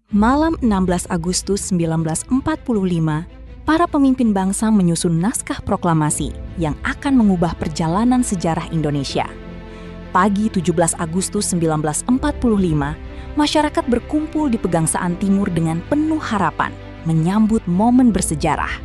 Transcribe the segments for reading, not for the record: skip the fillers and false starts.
Malam 16 Agustus 1945, para pemimpin bangsa menyusun naskah proklamasi yang akan mengubah perjalanan sejarah Indonesia. Pagi 17 Agustus 1945, masyarakat berkumpul di Pegangsaan Timur dengan penuh harapan menyambut momen bersejarah.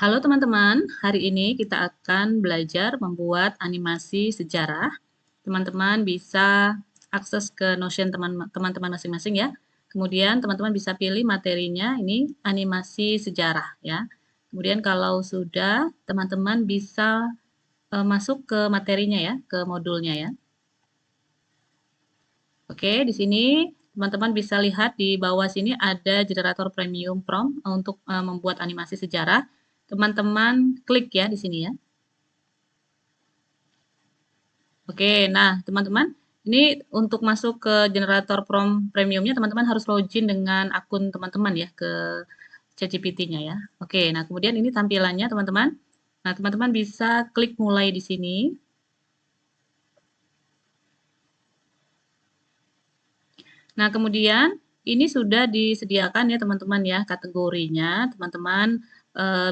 Halo teman-teman, hari ini kita akan belajar membuat animasi sejarah. Teman-teman bisa akses ke Notion teman-teman masing-masing ya. Kemudian teman-teman bisa pilih materinya, ini animasi sejarah ya. Kemudian kalau sudah, teman-teman bisa masuk ke materinya ya, ke modulnya ya. Oke, di sini teman-teman bisa lihat di bawah sini ada generator premium prompt untuk membuat animasi sejarah. Teman-teman klik ya di sini ya. Oke, nah teman-teman, ini untuk masuk ke generator prompt premiumnya teman-teman harus login dengan akun teman-teman ya ke ChatGPT-nya ya. Oke, nah kemudian ini tampilannya teman-teman. Nah, teman-teman bisa klik mulai di sini. Nah, kemudian ini sudah disediakan ya teman-teman ya kategorinya. Teman-teman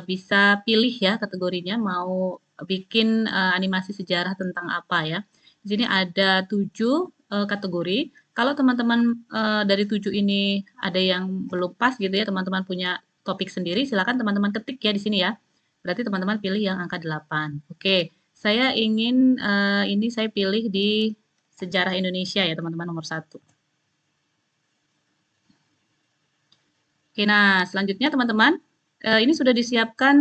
bisa pilih ya kategorinya mau bikin animasi sejarah tentang apa ya. Di sini ada 7 kategori. Kalau teman-teman dari 7 ini ada yang belum pas gitu ya, teman-teman punya topik sendiri, silakan teman-teman ketik ya di sini ya. Berarti teman-teman pilih yang angka 8. Oke, saya ingin ini saya pilih di sejarah Indonesia ya teman-teman nomor 1. Oke, nah selanjutnya teman-teman, ini sudah disiapkan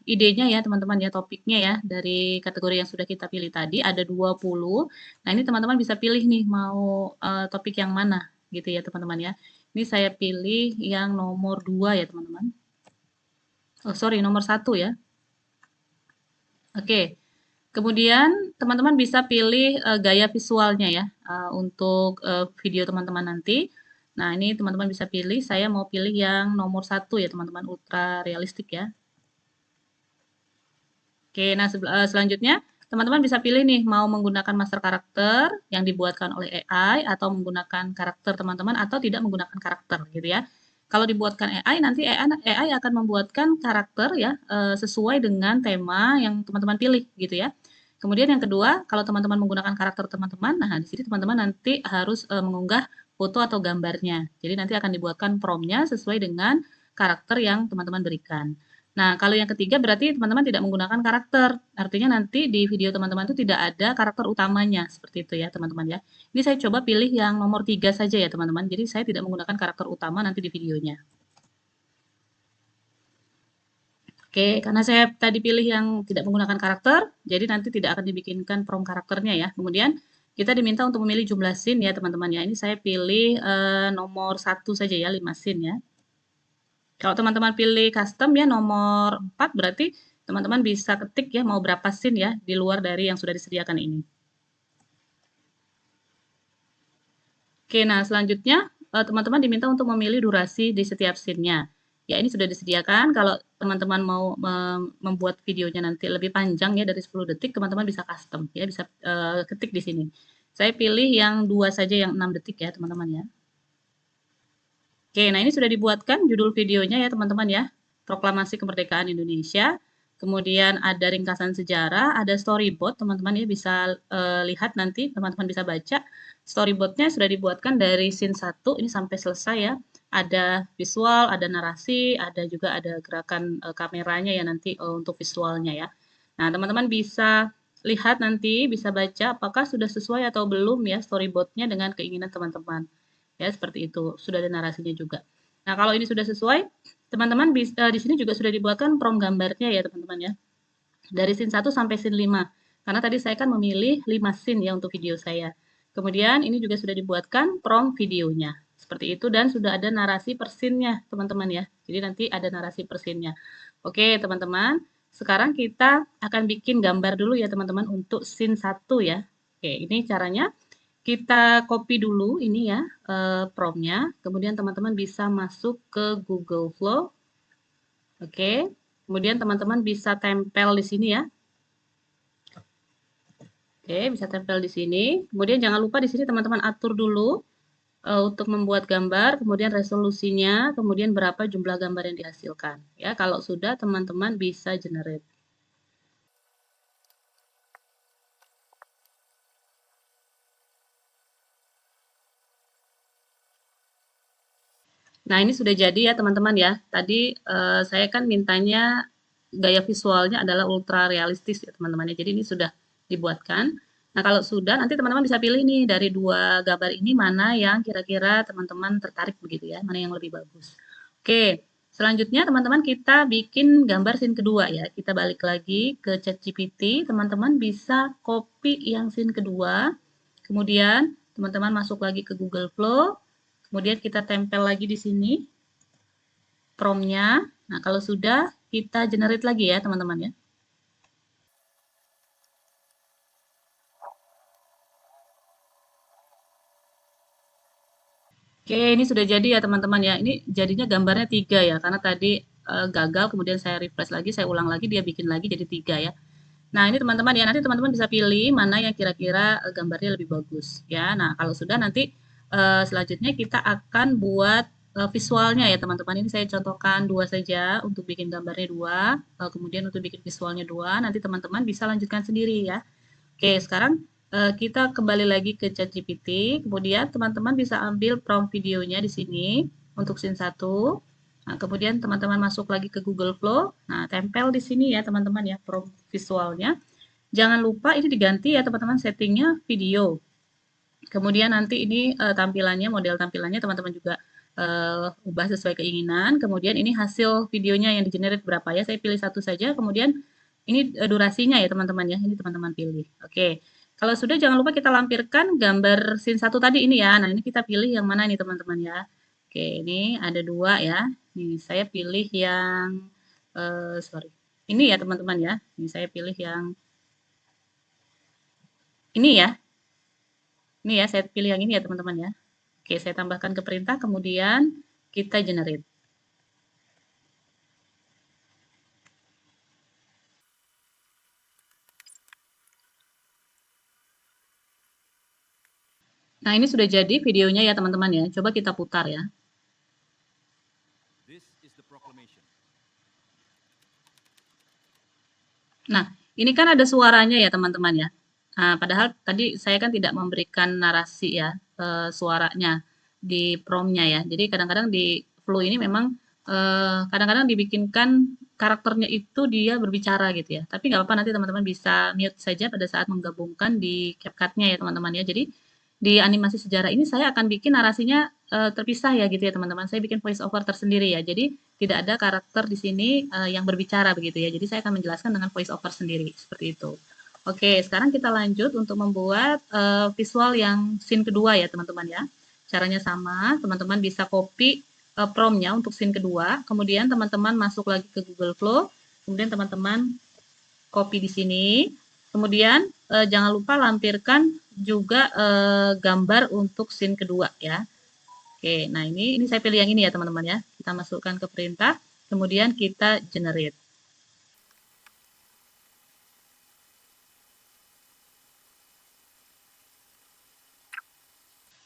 idenya ya teman-teman ya, topiknya ya, dari kategori yang sudah kita pilih tadi, ada 20. Nah ini teman-teman bisa pilih nih, mau topik yang mana gitu ya teman-teman ya. Ini saya pilih yang nomor 2 ya teman-teman. Oh sorry, nomor 1 ya. Oke, kemudian teman-teman bisa pilih gaya visualnya ya, untuk video teman-teman nanti. Nah, ini teman-teman bisa pilih, saya mau pilih yang nomor 1 ya teman-teman, ultra realistik ya. Oke, nah selanjutnya teman-teman bisa pilih nih, mau menggunakan master karakter yang dibuatkan oleh AI atau menggunakan karakter teman-teman atau tidak menggunakan karakter gitu ya. Kalau dibuatkan AI, nanti AI akan membuatkan karakter ya, sesuai dengan tema yang teman-teman pilih gitu ya. Kemudian yang kedua, kalau teman-teman menggunakan karakter teman-teman, nah di sini teman-teman nanti harus mengunggah foto atau gambarnya. Jadi nanti akan dibuatkan prompt-nya sesuai dengan karakter yang teman-teman berikan. Nah, kalau yang ketiga berarti teman-teman tidak menggunakan karakter. Artinya nanti di video teman-teman itu tidak ada karakter utamanya. Seperti itu ya teman-teman ya. Ini saya coba pilih yang nomor 3 saja ya teman-teman. Jadi saya tidak menggunakan karakter utama nanti di videonya. Oke, karena saya tadi pilih yang tidak menggunakan karakter, jadi nanti tidak akan dibikinkan prompt karakternya ya. Kemudian kita diminta untuk memilih jumlah scene ya teman-teman ya. Ini saya pilih nomor 1 saja ya, 5 scene ya. Kalau teman-teman pilih custom ya nomor 4 berarti teman-teman bisa ketik ya mau berapa scene ya di luar dari yang sudah disediakan ini. Oke, nah selanjutnya teman-teman diminta untuk memilih durasi di setiap scene-nya. Ya, ini sudah disediakan. Kalau teman-teman mau membuat videonya nanti lebih panjang ya dari 10 detik, teman-teman bisa custom ya, bisa ketik di sini. Saya pilih yang 2 saja yang 6 detik ya, teman-teman ya. Oke, nah ini sudah dibuatkan judul videonya ya teman-teman ya. Proklamasi Kemerdekaan Indonesia. Kemudian ada ringkasan sejarah, ada storyboard, teman-teman ya bisa lihat nanti, teman-teman bisa baca. Storyboardnya sudah dibuatkan dari scene 1 ini sampai selesai ya. Ada visual, ada narasi, ada juga ada gerakan kameranya ya nanti untuk visualnya ya. Nah, teman-teman bisa lihat nanti, bisa baca apakah sudah sesuai atau belum ya storyboardnya dengan keinginan teman-teman. Ya, seperti itu. Sudah ada narasinya juga. Nah, kalau ini sudah sesuai, teman-teman di sini juga sudah dibuatkan prompt gambarnya ya, teman-teman ya. Dari scene 1 sampai scene 5. Karena tadi saya kan memilih 5 scene ya untuk video saya. Kemudian ini juga sudah dibuatkan prompt videonya. Seperti itu dan sudah ada narasi per scene-nya, teman-teman ya. Jadi nanti ada narasi per scene-nya. Oke, teman-teman. Sekarang kita akan bikin gambar dulu ya, teman-teman, untuk scene 1 ya. Oke, ini caranya kita copy dulu ini ya prompt-nya, kemudian teman-teman bisa masuk ke Google Flow. Oke, kemudian teman-teman bisa tempel di sini ya. Oke, bisa tempel di sini. Kemudian jangan lupa di sini teman-teman atur dulu untuk membuat gambar, kemudian resolusinya, kemudian berapa jumlah gambar yang dihasilkan. Ya, kalau sudah teman-teman bisa generate. Nah, ini sudah jadi ya teman-teman ya. Tadi saya kan mintanya gaya visualnya adalah ultra realistis ya teman-teman ya. Jadi ini sudah dibuatkan. Nah, kalau sudah nanti teman-teman bisa pilih nih dari dua gambar ini mana yang kira-kira teman-teman tertarik begitu ya, mana yang lebih bagus. Oke, selanjutnya teman-teman kita bikin gambar scene kedua ya. Kita balik lagi ke ChatGPT, teman-teman bisa copy yang scene kedua. Kemudian teman-teman masuk lagi ke Google Flow, kemudian kita tempel lagi di sini prompt-nya. Nah, kalau sudah, kita generate lagi ya, teman-teman ya. Oke, ini sudah jadi ya, teman-teman ya. Ini jadinya gambarnya 3 ya, karena tadi gagal, kemudian saya refresh lagi, saya ulang lagi, dia bikin lagi jadi 3 ya. Nah, ini teman-teman ya, nanti teman-teman bisa pilih mana yang kira-kira gambarnya lebih bagus ya. Nah, kalau sudah nanti selanjutnya kita akan buat visualnya ya teman-teman. Ini saya contohkan dua saja untuk bikin gambarnya dua, kemudian untuk bikin visualnya dua. Nanti teman-teman bisa lanjutkan sendiri ya. Oke, sekarang kita kembali lagi ke ChatGPT. Kemudian teman-teman bisa ambil prompt videonya di sini untuk scene 1. Nah, kemudian teman-teman masuk lagi ke Google Flow. Nah, tempel di sini ya teman-teman ya prompt visualnya. Jangan lupa ini diganti ya teman-teman settingnya video. Kemudian nanti ini tampilannya, model tampilannya teman-teman juga ubah sesuai keinginan. Kemudian ini hasil videonya yang di-generate berapa ya. Saya pilih satu saja. Kemudian ini durasinya ya teman-teman ya. Ini teman-teman pilih. Oke. Kalau sudah jangan lupa kita lampirkan gambar scene 1 tadi ini ya. Nah, ini kita pilih yang mana nih teman-teman ya. Oke, ini ada dua ya. Nih, saya pilih yang sorry. Ini ya teman-teman ya. Ini saya pilih yang ini ya. Ini ya, saya pilih yang ini ya teman-teman ya. Oke, saya tambahkan ke perintah, kemudian kita generate. Nah, ini sudah jadi videonya ya teman-teman ya. Coba kita putar ya. Nah, ini kan ada suaranya ya teman-teman ya. Nah, padahal tadi saya kan tidak memberikan narasi ya, suaranya di prompt-nya ya. Jadi kadang-kadang di Flow ini memang kadang-kadang dibikinkan karakternya itu dia berbicara gitu ya. Tapi nggak apa-apa nanti teman-teman bisa mute saja pada saat menggabungkan di CapCut-nya ya teman-teman ya. Jadi di animasi sejarah ini saya akan bikin narasinya terpisah ya gitu ya teman-teman. Saya bikin voice over tersendiri ya. Jadi tidak ada karakter di sini yang berbicara begitu ya. Jadi saya akan menjelaskan dengan voice over sendiri seperti itu. Oke, sekarang kita lanjut untuk membuat visual yang scene kedua ya teman-teman ya. Caranya sama, teman-teman bisa copy prompt-nya untuk scene kedua, kemudian teman-teman masuk lagi ke Google Flow, kemudian teman-teman copy di sini, kemudian jangan lupa lampirkan juga gambar untuk scene kedua ya. Oke, nah ini saya pilih yang ini ya teman-teman ya. Kita masukkan ke perintah, kemudian kita generate.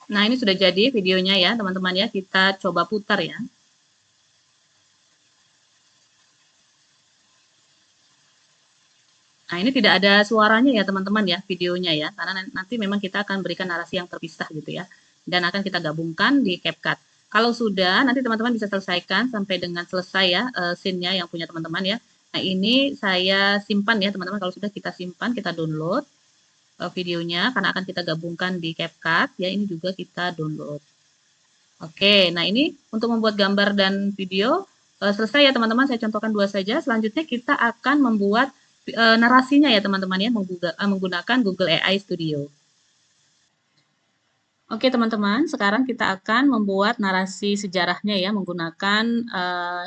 Nah, ini sudah jadi videonya ya teman-teman ya. Kita coba putar ya. Nah, ini tidak ada suaranya ya teman-teman ya, videonya ya. Karena nanti memang kita akan berikan narasi yang terpisah gitu ya. Dan akan kita gabungkan di CapCut. Kalau sudah, nanti teman-teman bisa selesaikan sampai dengan selesai ya scene-nya yang punya teman-teman ya. Nah, ini saya simpan ya teman-teman. Kalau sudah kita simpan, kita download videonya karena akan kita gabungkan di CapCut ya. Ini juga kita download. Oke, nah ini untuk membuat gambar dan video selesai ya teman-teman. Saya contohkan dua saja. Selanjutnya kita akan membuat narasinya ya teman-teman ya menggunakan Google AI Studio. Oke teman-teman, sekarang kita akan membuat narasi sejarahnya ya menggunakan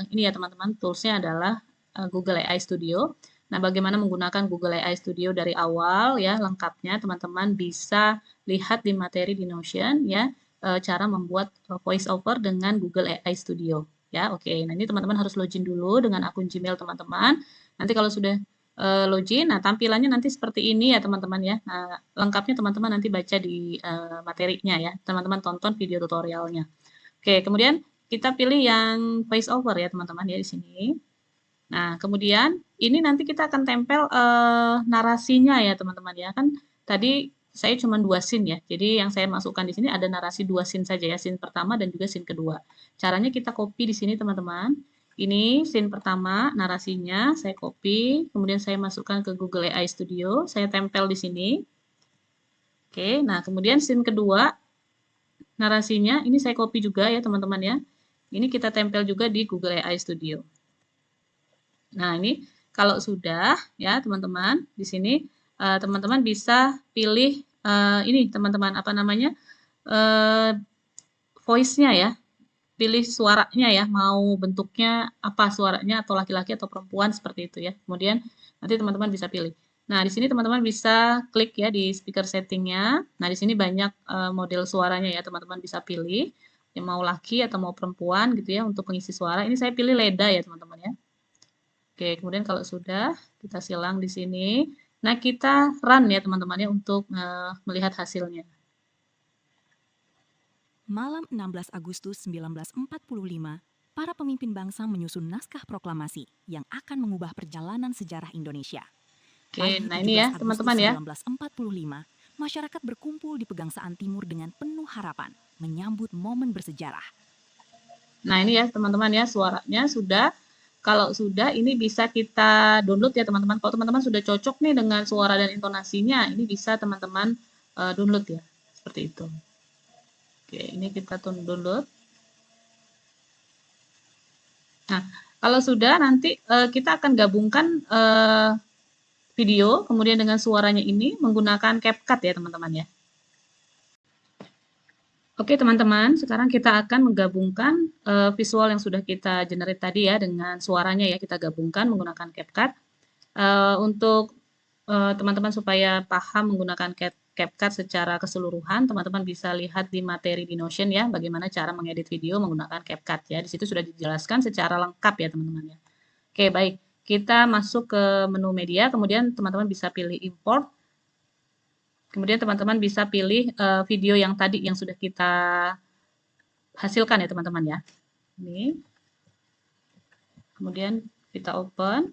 ini ya teman-teman, toolsnya adalah Google AI Studio. Nah, bagaimana menggunakan Google AI Studio dari awal ya lengkapnya teman-teman bisa lihat di materi di Notion ya cara membuat voice over dengan Google AI Studio ya. Oke, nah ini teman-teman harus login dulu dengan akun Gmail teman-teman. Nanti kalau sudah login. Nah, tampilannya nanti seperti ini ya teman-teman ya. Nah, lengkapnya teman-teman nanti baca di materinya ya. Teman-teman tonton video tutorialnya. Oke, kemudian kita pilih yang voice over ya teman-teman ya di sini. Nah, kemudian ini nanti kita akan tempel narasinya ya teman-teman ya. Kan tadi saya cuma 2 scene ya. Jadi yang saya masukkan di sini ada narasi 2 scene saja ya, scene pertama dan juga scene kedua. Caranya kita copy di sini teman-teman. Ini scene pertama, narasinya saya copy, kemudian saya masukkan ke Google AI Studio, saya tempel di sini. Oke, nah kemudian scene kedua, narasinya ini saya copy juga ya teman-teman ya. Ini kita tempel juga di Google AI Studio. Nah, ini kalau sudah ya teman-teman, di sini teman-teman bisa pilih ini teman-teman apa namanya? Voice-nya ya. Pilih suaranya ya, mau bentuknya apa suaranya atau laki-laki atau perempuan seperti itu ya. Kemudian nanti teman-teman bisa pilih. Nah, di sini teman-teman bisa klik ya di speaker settingnya. Nah, di sini banyak model suaranya ya, teman-teman bisa pilih yang mau laki atau mau perempuan gitu ya untuk pengisi suara. Ini saya pilih Leda ya, teman-teman ya. Oke, kemudian kalau sudah, kita silang di sini. Nah, kita run ya teman-teman ya untuk melihat hasilnya. Malam 16 Agustus 1945, para pemimpin bangsa menyusun naskah proklamasi yang akan mengubah perjalanan sejarah Indonesia. Oke, Pagi nah 17 ini ya Agustus teman-teman ya. 1945, masyarakat berkumpul di Pegangsaan Timur dengan penuh harapan menyambut momen bersejarah. Nah, ini ya teman-teman ya, suaranya sudah. Kalau sudah, ini bisa kita download ya teman-teman. Kalau teman-teman sudah cocok nih dengan suara dan intonasinya, ini bisa teman-teman download ya, seperti itu. Oke, ini kita download. Nah, kalau sudah nanti kita akan gabungkan video, kemudian dengan suaranya ini menggunakan CapCut ya teman-teman ya. Oke teman-teman, sekarang kita akan menggabungkan visual yang sudah kita generate tadi ya dengan suaranya ya, kita gabungkan menggunakan CapCut. Untuk teman-teman supaya paham menggunakan CapCut secara keseluruhan, teman-teman bisa lihat di materi di Notion ya, bagaimana cara mengedit video menggunakan CapCut ya. Di situ sudah dijelaskan secara lengkap ya teman-teman ya. Oke, baik. Kita masuk ke menu media, kemudian teman-teman bisa pilih import. Kemudian teman-teman bisa pilih video yang tadi yang sudah kita hasilkan ya teman-teman ya. Ini. Kemudian kita open.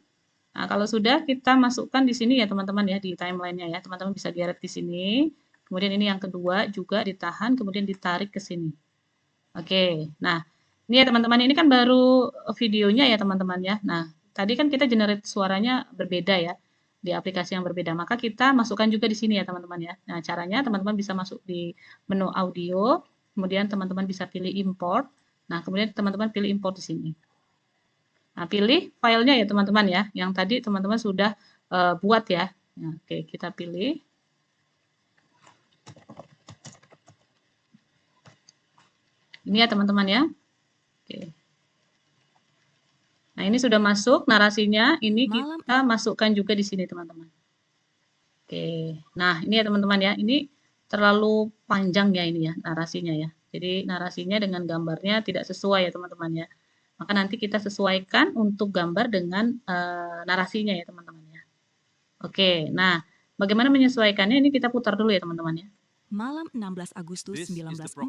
Nah, kalau sudah kita masukkan di sini ya teman-teman ya di timelinenya ya. Teman-teman bisa direct di sini. Kemudian ini yang kedua juga ditahan kemudian ditarik ke sini. Oke. Nah, ini ya teman-teman ini kan baru videonya ya teman-teman ya. Nah, tadi kan kita generate suaranya berbeda ya di aplikasi yang berbeda. Maka kita masukkan juga di sini ya teman-teman ya. Nah, caranya teman-teman bisa masuk di menu audio, kemudian teman-teman bisa pilih import. Nah, kemudian teman-teman pilih import di sini. Nah, pilih filenya ya teman-teman ya, yang tadi teman-teman sudah buat ya. Nah, oke, kita pilih. Ini ya teman-teman ya. Oke. Nah, ini sudah masuk narasinya, ini kita masukkan juga di sini teman-teman. Oke, nah ini ya teman-teman ya, ini terlalu panjang ya ini ya narasinya ya. Jadi narasinya dengan gambarnya tidak sesuai ya teman-teman ya. Maka nanti kita sesuaikan untuk gambar dengan narasinya ya teman-teman ya. Oke, nah bagaimana menyesuaikannya ini kita putar dulu ya teman-teman ya. Malam 16 Agustus 1945,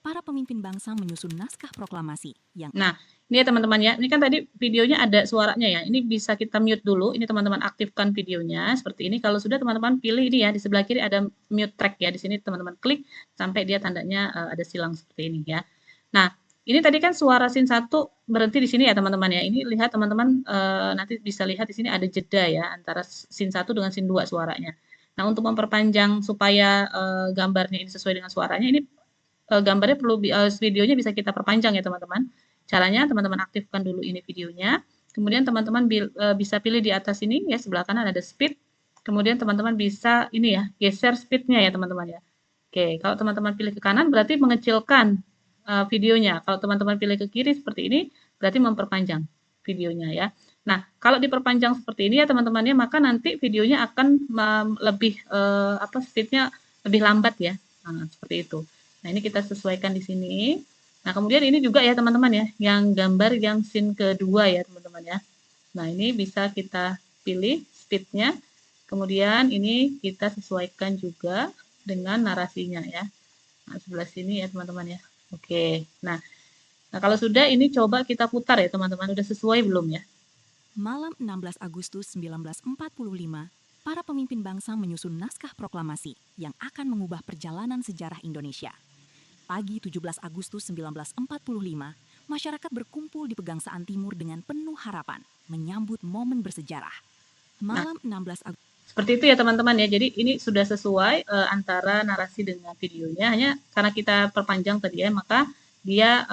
para pemimpin bangsa menyusun naskah proklamasi yang... Nah, ini ya teman-teman ya, ini kan tadi videonya ada suaranya ya, ini bisa kita mute dulu, ini teman-teman aktifkan videonya, seperti ini. Kalau sudah teman-teman pilih ini ya, di sebelah kiri ada mute track ya, di sini teman-teman klik sampai dia tandanya ada silang seperti ini ya. Nah, ini tadi kan suara scene 1 berhenti di sini ya teman-teman ya, ini lihat teman-teman nanti bisa lihat di sini ada jeda ya, antara scene 1 dengan scene 2 suaranya. Nah, untuk memperpanjang supaya gambarnya ini sesuai dengan suaranya, ini gambarnya perlu videonya bisa kita perpanjang ya teman-teman. Caranya teman-teman aktifkan dulu ini videonya. Kemudian teman-teman bisa pilih di atas ini ya sebelah kanan ada speed. Kemudian teman-teman bisa ini ya geser speednya ya teman-teman ya. Oke, kalau teman-teman pilih ke kanan berarti mengecilkan videonya. Kalau teman-teman pilih ke kiri seperti ini berarti memperpanjang videonya ya. Nah, kalau diperpanjang seperti ini ya teman-teman ya, maka nanti videonya akan lebih speednya lebih lambat ya. Nah, seperti itu. Nah, ini kita sesuaikan di sini. Nah, kemudian ini juga ya teman-teman ya, yang gambar yang scene kedua ya teman-teman ya. Nah, ini bisa kita pilih speed-nya. Kemudian ini kita sesuaikan juga dengan narasinya ya. Nah, sebelah sini ya teman-teman ya. Oke. Nah, kalau sudah ini coba kita putar ya teman-teman. Udah sesuai belum ya? Malam 16 Agustus 1945, para pemimpin bangsa menyusun naskah proklamasi yang akan mengubah perjalanan sejarah Indonesia. Pagi 17 Agustus 1945, masyarakat berkumpul di Pegangsaan Timur dengan penuh harapan menyambut momen bersejarah. Malam 16 Agustus. Seperti itu ya teman-teman ya. Jadi ini sudah sesuai antara narasi dengan videonya. Hanya karena kita perpanjang tadi ya, maka dia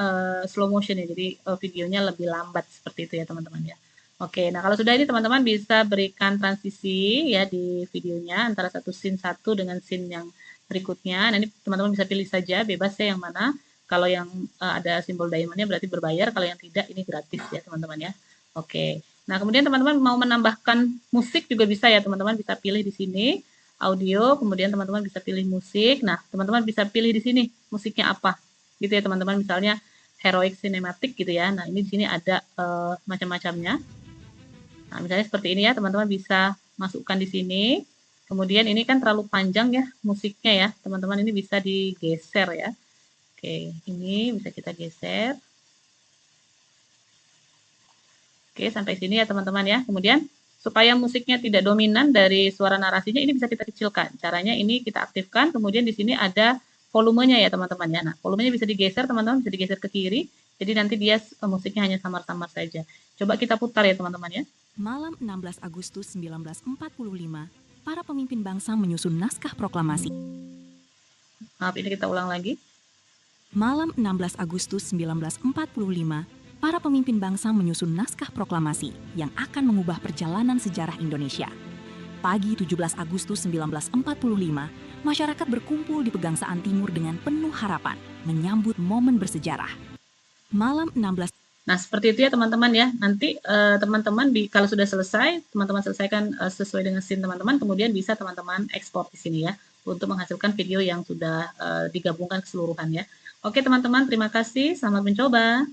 slow motion ya. Jadi videonya lebih lambat seperti itu ya teman-teman ya. Oke, nah kalau sudah ini teman-teman bisa berikan transisi ya di videonya antara satu scene satu dengan scene yang berikutnya. Nah ini teman-teman bisa pilih saja bebas ya yang mana. Kalau yang ada simbol diamondnya berarti berbayar, kalau yang tidak ini gratis ya teman-teman ya. Oke. Nah kemudian teman-teman mau menambahkan musik juga bisa ya teman-teman, bisa pilih di sini audio, kemudian teman-teman bisa pilih musik. Nah teman-teman bisa pilih di sini musiknya apa gitu ya teman-teman, misalnya heroic cinematic gitu ya. Nah ini di sini ada macam-macamnya. Nah, misalnya seperti ini ya, teman-teman bisa masukkan di sini. Kemudian ini kan terlalu panjang ya musiknya ya, teman-teman ini bisa digeser ya. Oke, ini bisa kita geser. Oke, sampai sini ya teman-teman ya. Kemudian supaya musiknya tidak dominan dari suara narasinya, ini bisa kita kecilkan. Caranya ini kita aktifkan, kemudian di sini ada volumenya ya teman-teman ya. Nah, volumenya bisa digeser teman-teman, bisa digeser ke kiri. Jadi nanti dia musiknya hanya samar-samar saja. Coba kita putar ya teman-teman ya. Malam 16 Agustus 1945, para pemimpin bangsa menyusun naskah proklamasi. Maaf, ini kita ulang lagi. Malam 16 Agustus 1945, para pemimpin bangsa menyusun naskah proklamasi yang akan mengubah perjalanan sejarah Indonesia. Pagi 17 Agustus 1945, masyarakat berkumpul di Pegangsaan Timur dengan penuh harapan menyambut momen bersejarah. Malam 16. Nah, seperti itu ya teman-teman ya. Nanti teman-teman kalau sudah selesai, teman-teman selesaikan sesuai dengan scene teman-teman, kemudian bisa teman-teman ekspor di sini ya untuk menghasilkan video yang sudah digabungkan keseluruhan ya. Oke teman-teman, terima kasih. Selamat mencoba.